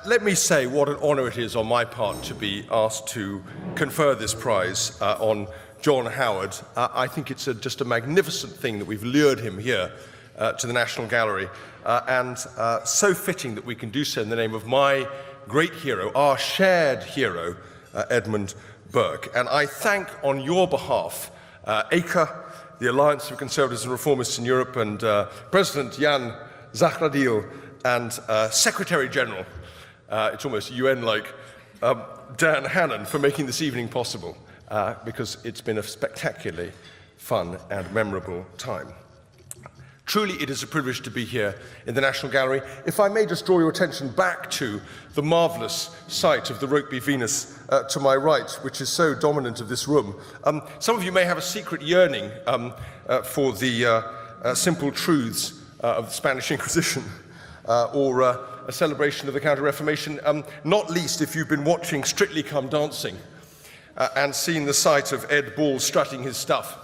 Let me say what an honour it is on my part to be asked to confer this prize on John Howard. I think it's just a magnificent thing that we've lured him here to the National Gallery, and so fitting that we can do so in the name of my great hero, our shared hero, Edmund Burke. And I thank on your behalf ACRE, the Alliance of Conservatives and Reformists in Europe, and President Jan Zahradil, and Secretary General, it's almost UN-like, Dan Hannan, for making this evening possible, because it's been a spectacularly fun and memorable time. Truly, it is a privilege to be here in the National Gallery. If I may just draw your attention back to the marvellous sight of the Rokeby Venus to my right, which is so dominant of this room. Some of you may have a secret yearning for the simple truths of the Spanish Inquisition, or a celebration of the Counter-Reformation, not least if you've been watching Strictly Come Dancing and seen the sight of Ed Ball strutting his stuff.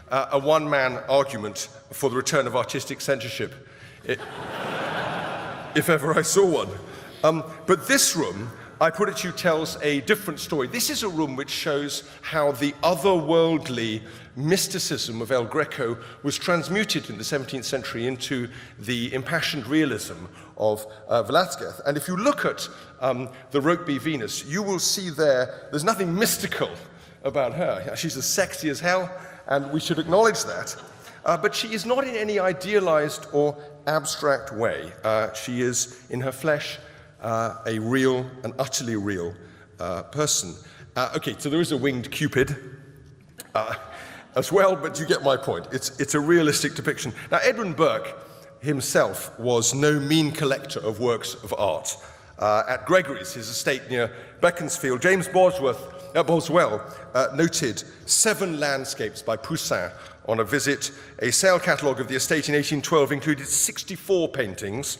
A one-man argument for the return of artistic censorship, if ever I saw one. But this room, I put it to you, tells a different story. This is a room which shows how the otherworldly mysticism of El Greco was transmuted in the 17th century into the impassioned realism of Velázquez. And if you look at the Rokeby Venus, you will see there's nothing mystical about her. She's as sexy as hell, and we should acknowledge that. But she is not in any idealized or abstract way. She is, in her flesh, a real, an utterly real person. Okay, so there is a winged Cupid as well, but you get my point. It's a realistic depiction. Now, Edmund Burke himself was no mean collector of works of art. At Gregory's, his estate near Beaconsfield, James Boswell noted 7 landscapes by Poussin on a visit. A sale catalogue of the estate in 1812 included 64 paintings,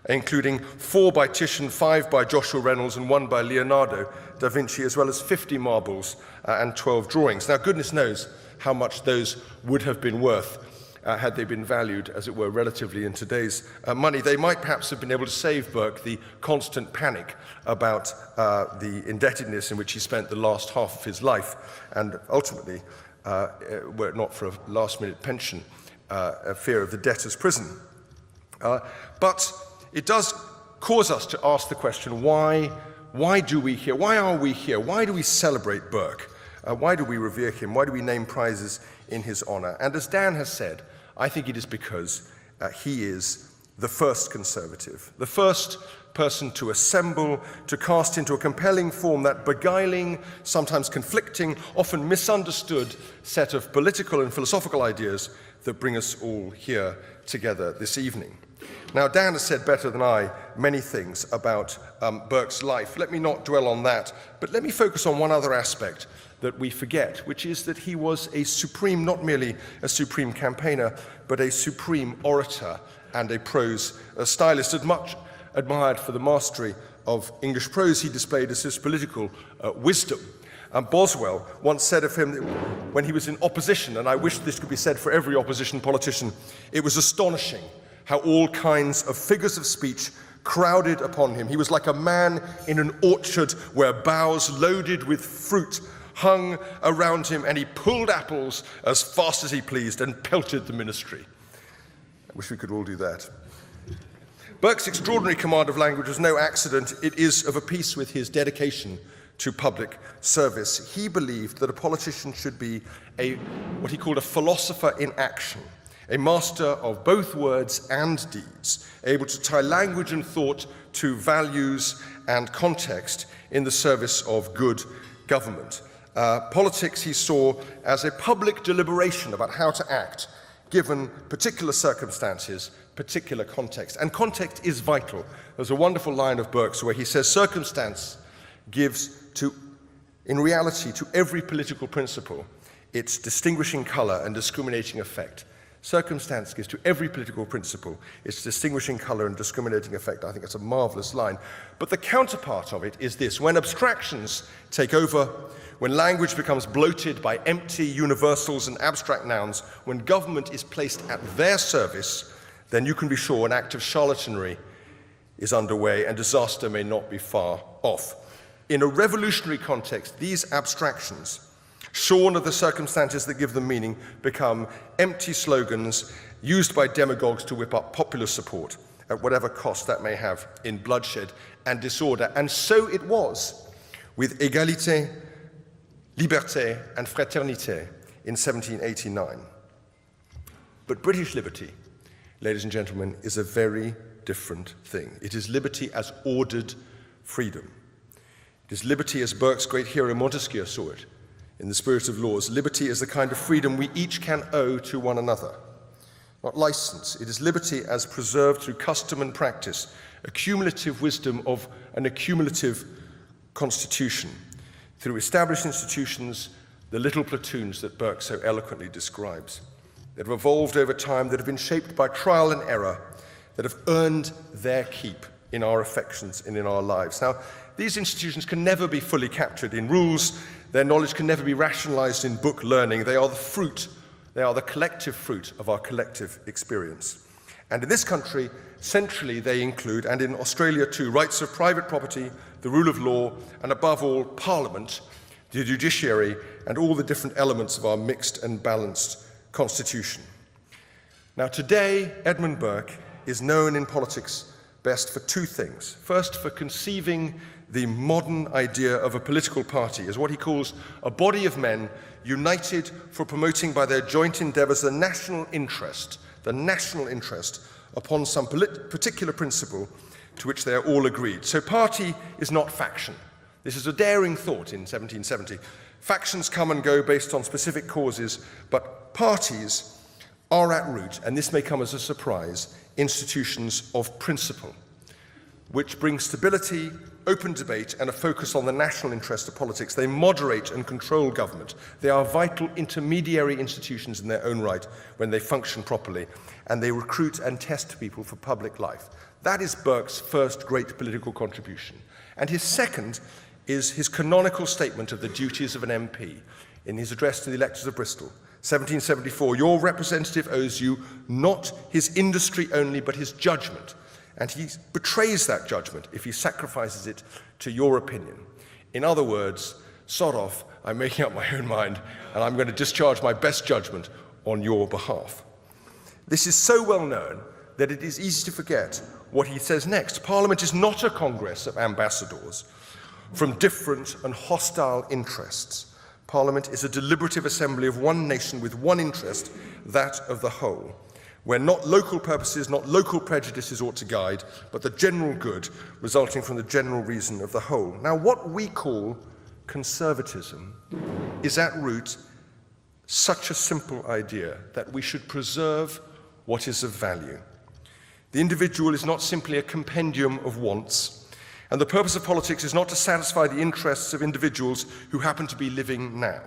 including 4 by Titian, 5 by Joshua Reynolds, and 1 by Leonardo da Vinci, as well as 50 marbles and 12 drawings. Now, goodness knows how much those would have been worth had they been valued, as it were, relatively in today's money. They might perhaps have been able to save Burke the constant panic about the indebtedness in which he spent the last half of his life, and ultimately, were it not for a last-minute pension, a fear of the debtor's prison. But it does cause us to ask the question, why do we here? Why are we here? Why do we celebrate Burke? Why do we revere him? Why do we name prizes in his honor? And as Dan has said, I think it is because he is the first conservative, the first person to assemble, to cast into a compelling form that beguiling, sometimes conflicting, often misunderstood set of political and philosophical ideas that bring us all here together this evening. Now, Dan has said better than I many things about Burke's life. Let me not dwell on that, but let me focus on one other aspect that we forget, which is that he was a supreme, not merely a supreme campaigner, but a supreme orator and a prose stylist, much admired for the mastery of English prose he displayed as his political wisdom. Boswell once said of him when he was in opposition, and I wish this could be said for every opposition politician, it was astonishing how all kinds of figures of speech crowded upon him. He was like a man in an orchard where boughs loaded with fruit hung around him, and he pulled apples as fast as he pleased and pelted the ministry. I wish we could all do that. Burke's extraordinary command of language was no accident. It is of a piece with his dedication to public service. He believed that a politician should be what he called a philosopher in action, a master of both words and deeds, able to tie language and thought to values and context in the service of good government. Politics he saw as a public deliberation about how to act, given particular circumstances, particular context. And context is vital. There's a wonderful line of Burke's where he says, circumstance gives in reality, to every political principle its distinguishing color and discriminating effect. Circumstance gives to every political principle its distinguishing color and discriminating effect. I think that's a marvelous line. But the counterpart of it is this: when abstractions take over, when language becomes bloated by empty universals and abstract nouns, when government is placed at their service, then you can be sure an act of charlatanry is underway and disaster may not be far off. In a revolutionary context, these abstractions, shorn of the circumstances that give them meaning, become empty slogans used by demagogues to whip up popular support at whatever cost that may have in bloodshed and disorder. And so it was with égalité, liberté, and fraternité in 1789. But British liberty, ladies and gentlemen, is a very different thing. It is liberty as ordered freedom. It is liberty as Burke's great hero Montesquieu saw it in The Spirit of Laws. Liberty is the kind of freedom we each can owe to one another, not license. It is liberty as preserved through custom and practice, a cumulative wisdom of an accumulative constitution, through established institutions, the little platoons that Burke so eloquently describes, that have evolved over time, that have been shaped by trial and error, that have earned their keep in our affections and in our lives. Now, these institutions can never be fully captured in rules. Their knowledge can never be rationalized in book learning. They are the fruit, they are the collective fruit of our collective experience. And in this country, centrally they include, and in Australia too, rights of private property, the rule of law, and above all, Parliament, the judiciary, and all the different elements of our mixed and balanced constitution. Now today, Edmund Burke is known in politics best for two things. First, for conceiving the modern idea of a political party as what he calls a body of men united for promoting by their joint endeavors the national interest upon some particular principle to which they are all agreed. So party is not faction. This is a daring thought in 1770. Factions come and go based on specific causes, but parties are at root, and this may come as a surprise, institutions of principle, which bring stability, open debate, and a focus on the national interest of politics. They moderate and control government. They are vital intermediary institutions in their own right when they function properly, and they recruit and test people for public life. That is Burke's first great political contribution. And his second is his canonical statement of the duties of an MP in his address to the electors of Bristol, 1774, "Your representative owes you not his industry only, but his judgment, and he betrays that judgment if he sacrifices it to your opinion." In other words, sod off, I'm making up my own mind, and I'm going to discharge my best judgment on your behalf. This is so well known that it is easy to forget what he says next. Parliament is not a congress of ambassadors from different and hostile interests. Parliament is a deliberative assembly of one nation with one interest, that of the whole, where not local purposes, not local prejudices ought to guide, but the general good resulting from the general reason of the whole. Now, what we call conservatism is at root such a simple idea that we should preserve what is of value. The individual is not simply a compendium of wants, and the purpose of politics is not to satisfy the interests of individuals who happen to be living now.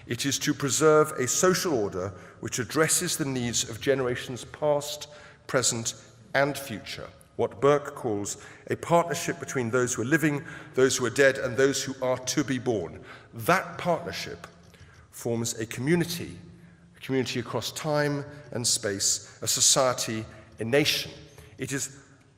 It is to preserve a social order which addresses the needs of generations past, present, and future, what Burke calls a partnership between those who are living, those who are dead, and those who are to be born. That partnership forms a community across time and space, a society, a nation. It is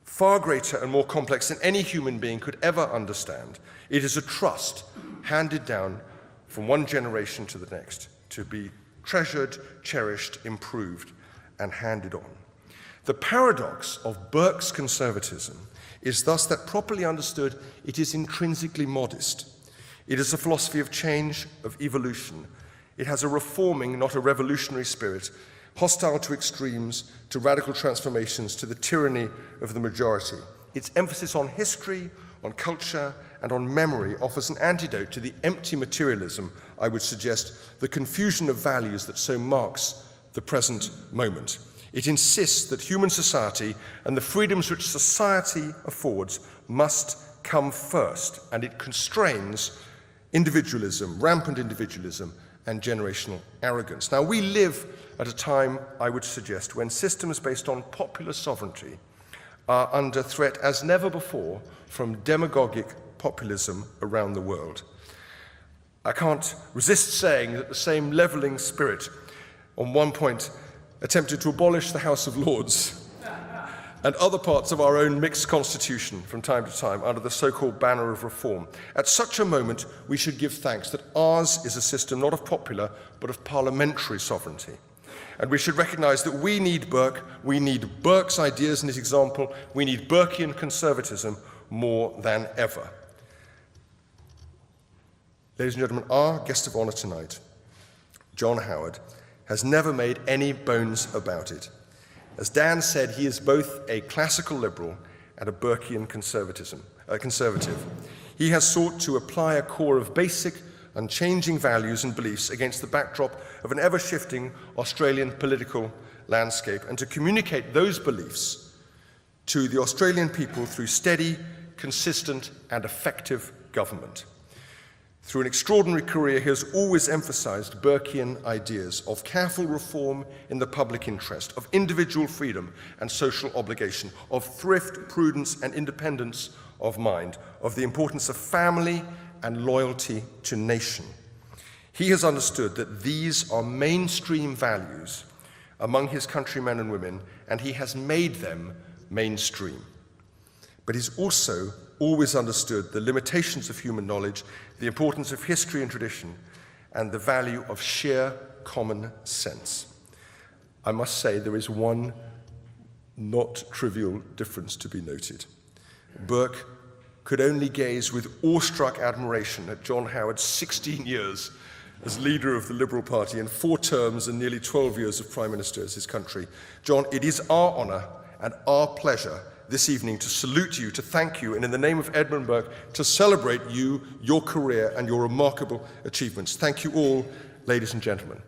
far greater and more complex than any human being could ever understand. It is a trust handed down from one generation to the next, to be treasured, cherished, improved, and handed on. The paradox of Burke's conservatism is thus that, properly understood, it is intrinsically modest. It is a philosophy of change, of evolution. It has a reforming, not a revolutionary spirit, hostile to extremes, to radical transformations, to the tyranny of the majority. Its emphasis on history, on culture, and on memory offers an antidote to the empty materialism, I would suggest, the confusion of values that so marks the present moment. It insists that human society and the freedoms which society affords must come first, and it constrains individualism, rampant individualism, and generational arrogance. Now, we live at a time, I would suggest, when systems based on popular sovereignty are under threat as never before from demagogic populism around the world. I can't resist saying that the same levelling spirit, on one point, attempted to abolish the House of Lords, and other parts of our own mixed constitution from time to time under the so-called banner of reform. At such a moment, we should give thanks that ours is a system not of popular, but of parliamentary sovereignty. And we should recognize that we need Burke, we need Burke's ideas and his example, we need Burkean conservatism more than ever. Ladies and gentlemen, our guest of honor tonight, John Howard, has never made any bones about it. As Dan said, he is both a classical liberal and a Burkean conservative. He has sought to apply a core of basic, unchanging values and beliefs against the backdrop of an ever-shifting Australian political landscape, and to communicate those beliefs to the Australian people through steady, consistent, and effective government. Through an extraordinary career, he has always emphasized Burkean ideas of careful reform in the public interest, of individual freedom and social obligation, of thrift, prudence, and independence of mind, of the importance of family and loyalty to nation. He has understood that these are mainstream values among his countrymen and women, and he has made them mainstream. But he's also always understood the limitations of human knowledge, the importance of history and tradition, and the value of sheer common sense. I must say there is one not trivial difference to be noted. Burke could only gaze with awestruck admiration at John Howard's 16 years as leader of the Liberal Party and 4 terms and nearly 12 years of Prime Minister as his country. John, it is our honor and our pleasure this evening to salute you, to thank you, and in the name of Edmund Burke, to celebrate you, your career, and your remarkable achievements. Thank you all, ladies and gentlemen.